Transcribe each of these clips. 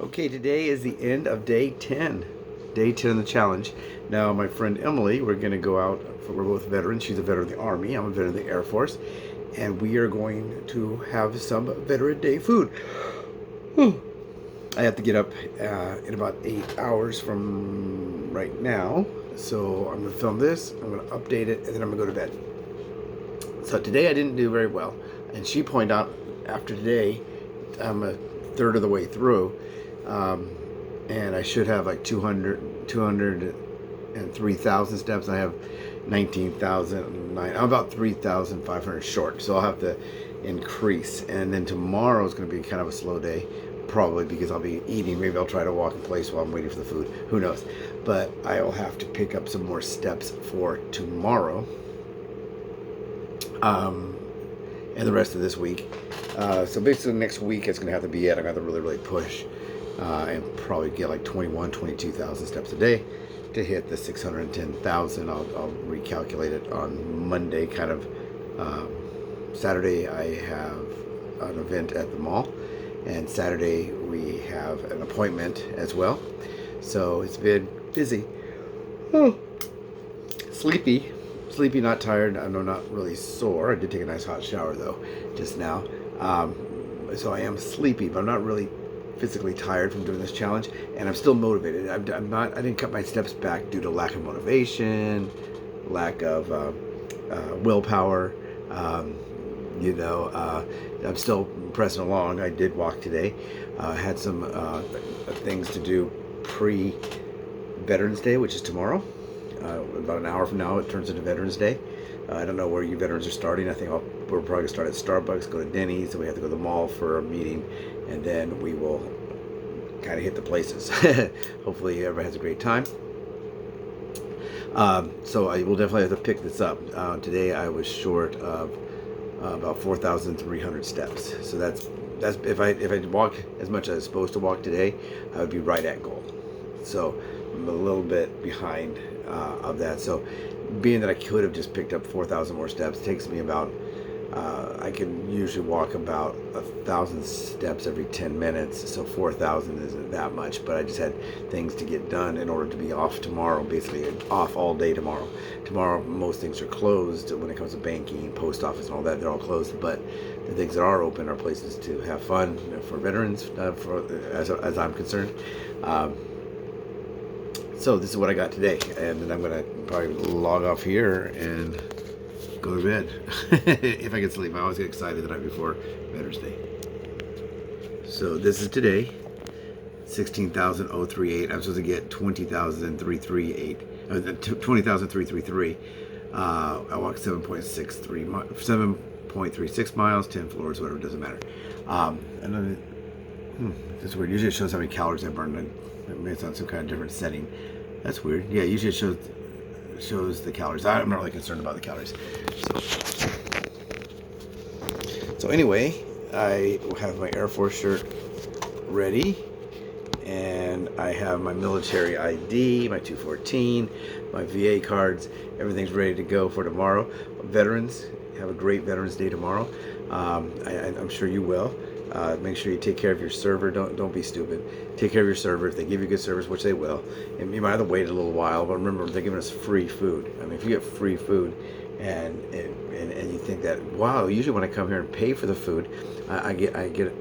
Okay, today is the end of day 10. Day 10 of the challenge. Now, my friend Emily, we're going to go out. We're both veterans. She's a veteran of the Army. I'm a veteran of the Air Force. And we are going to have some Veteran Day food. I have to get up in about 8 hours from right now. So I'm going to film this. I'm going to update it, and then I'm going to go to bed. So today I didn't do very well. And she pointed out after today, I'm a third of the way through. And I should have like 203,000 steps. I have 19,000. I'm about 3,500 short, so I'll have to increase. And then tomorrow is going to be kind of a slow day, probably because I'll be eating. Maybe I'll try to walk in place while I'm waiting for the food. Who knows? But I'll have to pick up some more steps for tomorrow. And the rest of this week. So basically next week it's going to have to be it. I'm going to have to really push and probably get like 22,000 steps a day to hit the 610,000. I'll recalculate it on Monday. Kind of Saturday I have an event at the mall, and Saturday we have an appointment as well. So it's been busy. Sleepy, not tired. I'm not really sore. I did take a nice hot shower though just now. So I am sleepy, but I'm not really physically tired from doing this challenge, and I'm still motivated. I didn't cut my steps back due to lack of motivation, lack of willpower. I'm still pressing along. I did walk today. Had some things to do pre-Veterans Day, which is tomorrow. About an hour from now, it turns into Veterans Day. I don't know where you veterans are starting. I think we're probably going to start at Starbucks, go to Denny's, and we have to go to the mall for a meeting, and then we will kind of hit the places. Hopefully everybody has a great time. So I will definitely have to pick this up. Today I was short of about 4,300 steps. So that's if I walk as much as I was supposed to walk today, I would be right at goal. So I'm a little bit behind of that. So being that I could have just picked up 4,000 more steps, takes me about I can usually walk about 1,000 steps every 10 minutes, so 4,000 isn't that much, but I just had things to get done in order to be off tomorrow, basically off all day tomorrow. Tomorrow most things are closed when it comes to banking, post office and all that, they're all closed, but the things that are open are places to have fun for veterans, as I'm concerned. So this is what I got today, and then I'm going to probably log off here and go to bed if I can sleep. I always get excited the night before Veterans Day. So this is today, 16,038. I'm supposed to get 20,338. 20,333. I walked 7.36 miles, 10 floors, whatever, it doesn't matter. And then that's weird. Usually it shows how many calories I burned. Maybe it's on some kind of different setting. That's weird. Yeah, usually it shows the calories. I'm not really concerned about the calories. So anyway, I have my Air Force shirt ready, and I have my military ID, my 214, my VA cards. Everything's ready to go for tomorrow. Veterans, have a great Veterans Day tomorrow. I'm sure you will. Make sure you take care of your server. Don't be stupid. Take care of your server. If they give you good service, which they will, and you might have to wait a little while, but remember, they're giving us free food. I mean, if you get free food and you think that, wow, usually when I come here and pay for the food, I get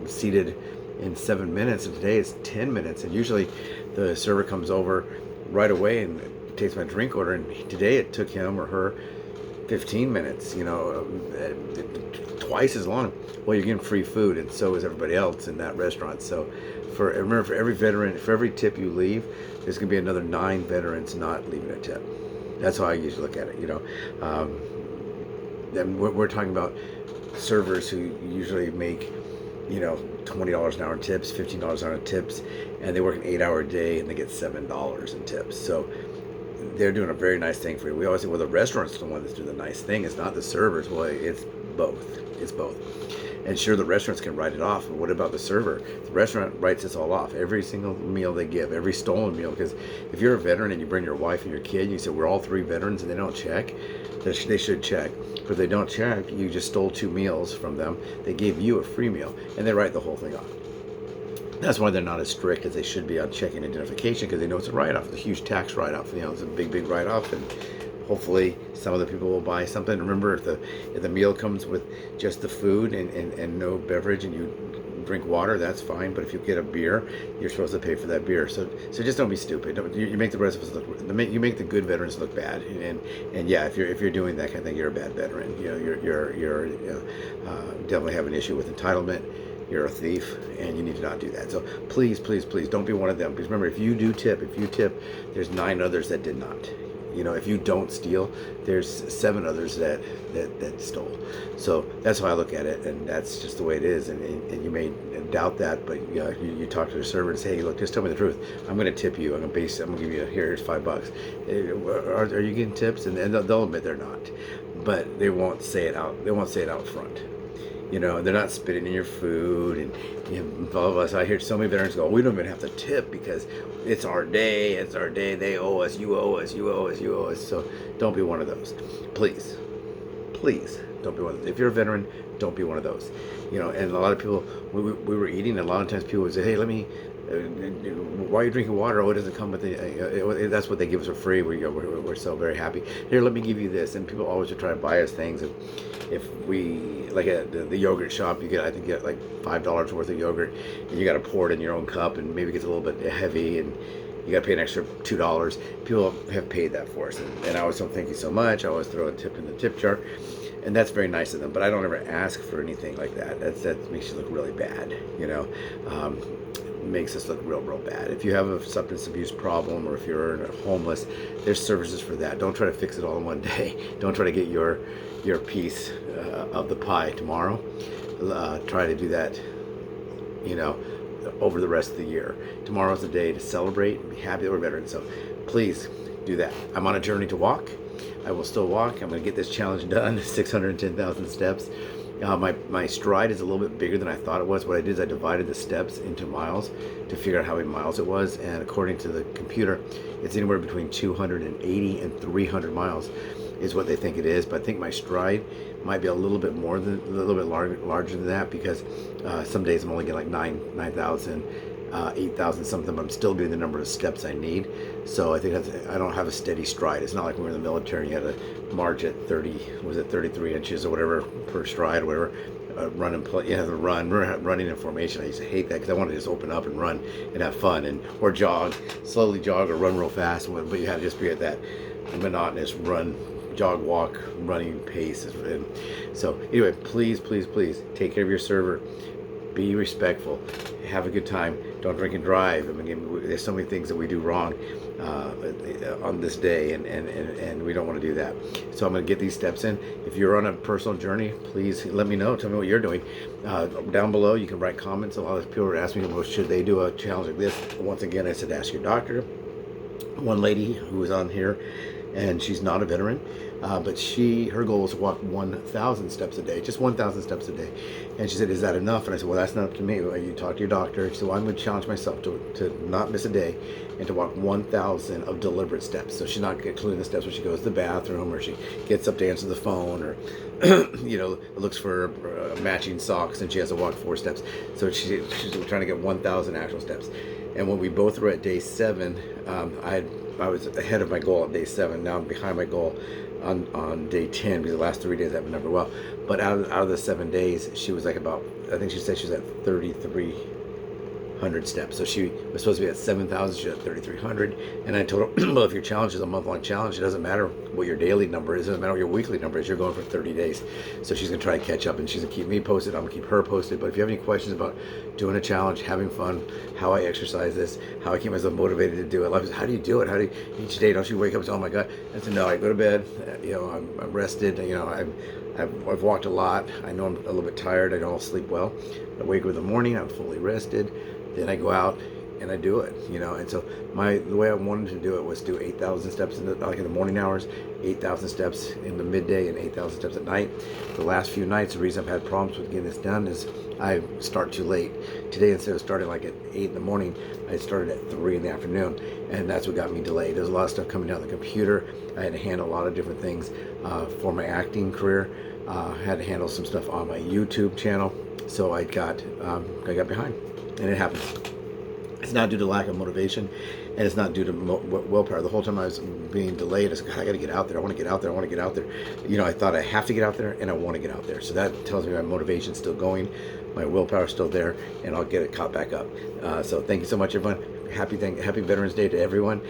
seated in 7 minutes, and today it's 10 minutes, and usually the server comes over right away and takes my drink order, and today it took him or her 15 minutes, twice as long. Well, you're getting free food, and so is everybody else in that restaurant. So remember, for every veteran, for every tip you leave, there's going to be another 9 veterans not leaving a tip. That's how I usually look at it, Then we're talking about servers who usually make, $20 an hour in tips, $15 an hour in tips, and they work an 8-hour day and they get $7 in tips. So they're doing a very nice thing for you. We always say, well, the restaurant's the one that's doing the nice thing. It's not the servers. Well, it's both. It's both. And sure, the restaurants can write it off, but what about the server? The restaurant writes this all off. Every single meal they give, every stolen meal. Because if you're a veteran and you bring your wife and your kid, and you say, we're all 3 veterans, and they don't check, they should check. But if they don't check, you just stole 2 meals from them. They gave you a free meal, and they write the whole thing off. That's why they're not as strict as they should be on checking identification, because they know it's a write-off. It's a huge tax write-off. It's a big write-off, and hopefully some of the people will buy something. Remember, if the meal comes with just the food and no beverage, and you drink water, that's fine. But if you get a beer, you're supposed to pay for that beer. So just don't be stupid. You make the rest of us look. You make the good veterans look bad. And yeah, if you're doing that kind of thing, you're a bad veteran. You're definitely have an issue with entitlement. You're a thief, and you need to not do that. So please don't be one of them. Because remember, if you tip, there's 9 others that did not. If you don't steal, there's 7 others that stole. So that's how I look at it, and that's just the way it is. And you may doubt that, but you talk to the server and say, hey, look, just tell me the truth. I'm going to tip you. I'm going to give you here's $5. Are you getting tips? And they'll admit they're not, but they won't say it out. They won't say it out front. They're not spitting in your food and blah, blah, blah. So I hear so many veterans go, we don't even have to tip because it's our day. They owe us. You owe us. So don't be one of those. Please don't be one of those. If you're a veteran, don't be one of those. And a lot of people, we were eating, and a lot of times people would say, hey, let me, why are you drinking water? Oh, it doesn't come with that's what they give us for free. We're so very happy. Here, let me give you this. And people always would try to buy us things. And if we, like at the yogurt shop, you get like $5 worth of yogurt, and you got to pour it in your own cup, and maybe it gets a little bit heavy, and you got to pay an extra $2. People have paid that for us. And I always tell them, thank you so much. I always throw a tip in the tip jar. And that's very nice of them, but I don't ever ask for anything like that. That makes you look really bad, makes us look real bad. If you have a substance abuse problem, or if you're homeless, there's services for that. Don't try to fix it all in one day. Don't try to get your piece of the pie tomorrow. Try to do that, over the rest of the year. Tomorrow's the day to celebrate and be happy that we're veterans. So please do that. I'm on a journey to walk. I will still walk. I'm going to get this challenge done, 610,000 steps. My stride is a little bit bigger than I thought it was. What I did is I divided the steps into miles to figure out how many miles it was. And according to the computer, it's anywhere between 280 and 300 miles is what they think it is. But I think my stride might be a little bit larger than that, because some days I'm only getting like 9,000. 8,000 something, but I'm still doing the number of steps I need. So I think I don't have a steady stride. It's not like when we were in the military and you had to march at 33 inches or whatever per stride, or whatever. Run and play. You have to run. Running in formation. I used to hate that, because I wanted to just open up and run and have fun, or slowly jog, or run real fast. But you had to just be at that monotonous run, jog, walk, running pace. And so anyway, please take care of your server. Be respectful. Have a good time. Don't drink and drive. I mean, there's so many things that we do wrong on this day, and we don't want to do that. So I'm going to get these steps in. If you're on a personal journey, please let me know. Tell me what you're doing. Down below, you can write comments. A lot of people are asking me, well, should they do a challenge like this? Once again, I said, ask your doctor. One lady who was on here, and she's not a veteran, but her goal was to walk 1,000 steps a day, just 1,000 steps a day. And she said, is that enough? And I said, well, that's not up to me. Well, you talk to your doctor. She said, well, I'm going to challenge myself to not miss a day and to walk 1,000 of deliberate steps. So she's not including the steps when she goes to the bathroom, or she gets up to answer the phone, or looks for matching socks, and she has to walk 4 steps. So she's trying to get 1,000 actual steps. And when we both were at day 7, I was ahead of my goal at day 7. Now I'm behind my goal on day 10, because the last 3 days I haven't done very well. But out of the 7 days, she was like I think she said she was at 3,300 steps. So she was supposed to be at 7,000. She's at 3,300. And I told her, well, if your challenge is a month-long challenge, it doesn't matter what your daily number is. It doesn't matter what your weekly number is. You're going for 30 days. So she's going to try to catch up, and she's going to keep me posted. I'm going to keep her posted. But if you have any questions about doing a challenge, having fun, how I exercise this, how I keep myself motivated to do it, how do you do it? Each day, don't you wake up and say, oh my God? I said, no, I go to bed, I'm rested, I've walked a lot. I know I'm a little bit tired. I don't sleep well. I wake up in the morning, I'm fully rested. Then I go out and I do it, and so the way I wanted to do it was do 8,000 steps in the morning hours, 8,000 steps in the midday, and 8,000 steps at night. The last few nights, the reason I've had problems with getting this done is I start too late. Today, instead of starting like at 8 in the morning, I started at 3 in the afternoon, and that's what got me delayed. There's a lot of stuff coming down the computer. I had to handle a lot of different things for my acting career. I had to handle some stuff on my YouTube channel, so I got behind. and it happens. It's not due to lack of motivation, and it's not due to willpower. The whole time I was being delayed, I was like, I got to get out there. I want to get out there. I want to get out there. I thought I have to get out there, and I want to get out there. So that tells me my motivation's still going, my willpower's still there, and I'll get it caught back up. So thank you so much, everyone. Happy Veterans Day to everyone,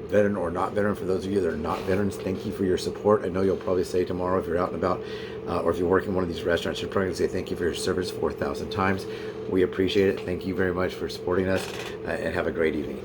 veteran or not veteran. For those of you that are not veterans, thank you for your support. I know you'll probably say tomorrow if you're out and about, or if you're working in one of these restaurants, you're probably going to say thank you for your service 4,000 times. We appreciate it. Thank you very much for supporting us, and have a great evening.